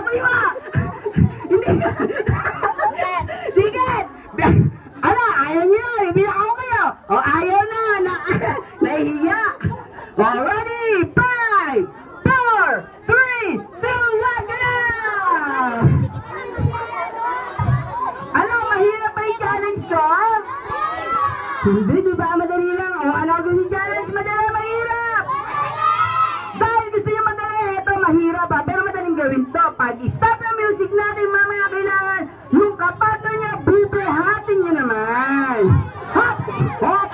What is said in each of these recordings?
Amoy mo! Hindi ka! Sige! Ala, ayaw niyo na. Ibilang ako kayo. O, ayaw na. Nahihiya. O, ready? 5, 4, 3, 2, 1, gano'n! Ano, mahirap ba yung challenge ko? Hindi, di ba? Madali lang. O, ano gawin yung challenge? Madali, mahirap! Dahil gusto niyo madali, eto, mahirap ha. Pero madaling gawin to. Pag i-stop ng music natin, mamaya kailangan yung kapatid niya, bubuhatin niyo naman. Hop! Hop!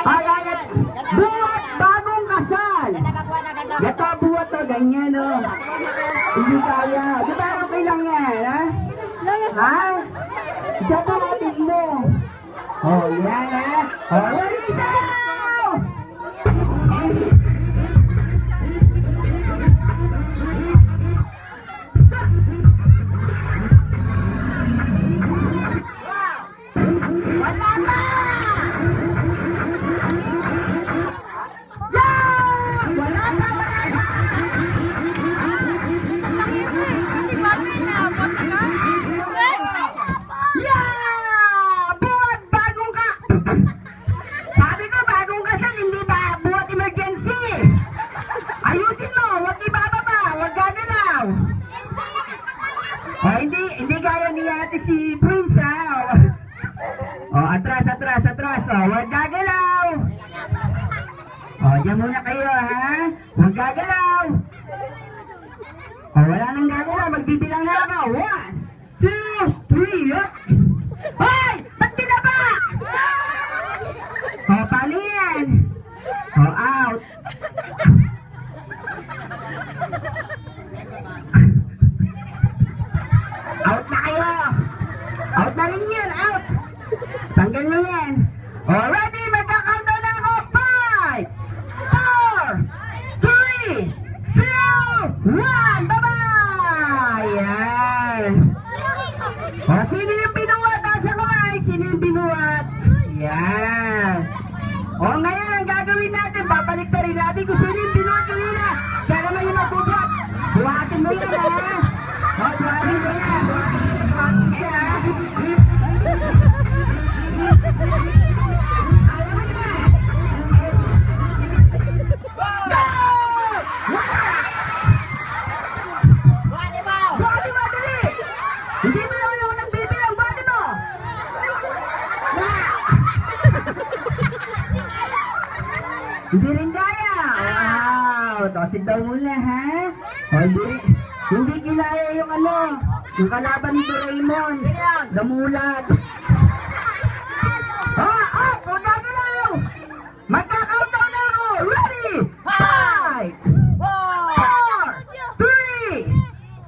Ayan! Buhat bagong kasal! Ito, buhat to, ganyan, o. Hindi kaya. Di ba okay lang yan, ha? Ha? Isa pa natin mo. Oh, yan, ha? Oh, ready, now! Wala pa! Yeah! Wala pa! Wala pa! Kasi Barbie na, bota ka? Friends! Yeah! Buhat bagong ka! Sabi ko bagong kasal, hindi ba buhat emergency? Ayusin mo, huwag ibababa, huwag gagalaw. Oh, hindi gaya ni ate si Prince, ha? Oh, atras. Oh, huwag gagalaw. Oh, diyan muna kayo, ha? Huwag gagalaw. Oh, wala nang gagalaw. Magbibilang na ako. 1, 2, 3, up! Hoy! Ba't binaba? Oh, paano yan? Oh, out. Out na kayo. Out na rin yan, out. Tanggal na yan. Oh, ready? Magka-countdown na ako. 5, 4, 3, 2, 1. Bye-bye! Yan. Oh, sino yung binuhat? Asa kamay? Sino yung binuhat? Yan. Oh, ngayon ang gagawin natin, babalik na rin natin kung sino yung binuhat kanina. Siya naman yung magbubuhat. Buhatin mo yan, ha? Oh, buhatin mo yan. Buhatin siya. Alam mo yan. Go! Buhatin mo, dali! Hindi mo naman ako nagbibilang, buhatin mo! Hindi rin kaya. Wow! Tosin daw muna, ha? O, hindi kinaya yung yung kalaban ni Doraemon. Namulat. Huwag gagalaw! Magka-countdown na ako! Ready? 5, 4, 3,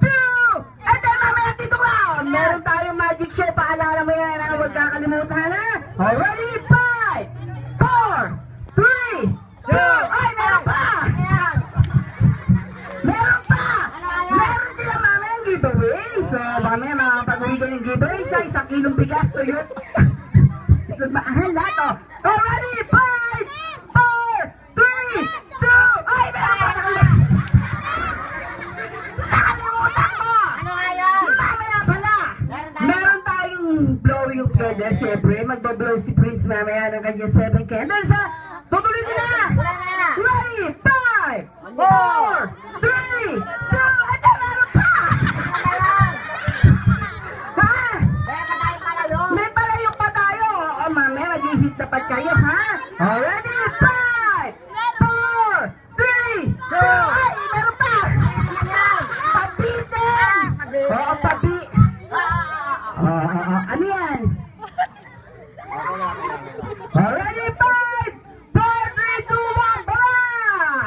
2, and then mamaya tito round! Meron tayong magic show. Paalala mo yan, ha? Huwag kakalimutan, ha? Ready? 5, 4, 3, 2, ay, meron pa! Meron pa! Meron sila mamaya ang giveaway. So, mamaya makakapag-uwi ko ng giveaway sa 1 kilong bigas to yun. Ito mahal lahat, oh. Oh, ready? 5, 4, 3, 2, ay, meron pa! Nakalimutan ko! Ano nga yun? Mamaya pala! Meron tayong blowing of candles, syempre. Magba-blow si Prince mamaya ng kanyang 7 candles, ha? Tutuloy ko na! Ready? 5, 4, 3, 2, ito, meron pa! Ha? May palayok pa tayo! O, mamaya, mag-i-hit na pa kayo, ha? O, ready? 5, 4, 3, 2, ay, meron pa! Pabitin! Oo, pabi... Ano yan? Ready? 5, 4, 3, 2, 1, baba!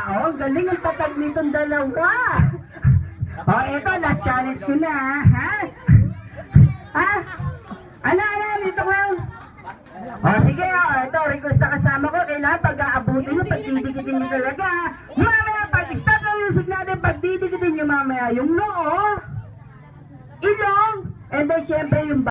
Oh, galing ang tatag nitong dalawa. Oh, eto, last challenge ko na, ha? Ha? Ano, dito ko. Oh, sige, ito, request na kasama ko. Kailangan pag-aabutin nyo, pag-didikitin nyo talaga. Mamaya, pag-stop ng music natin, pag-didikitin nyo mamaya yung noo, ilong, and then syempre yung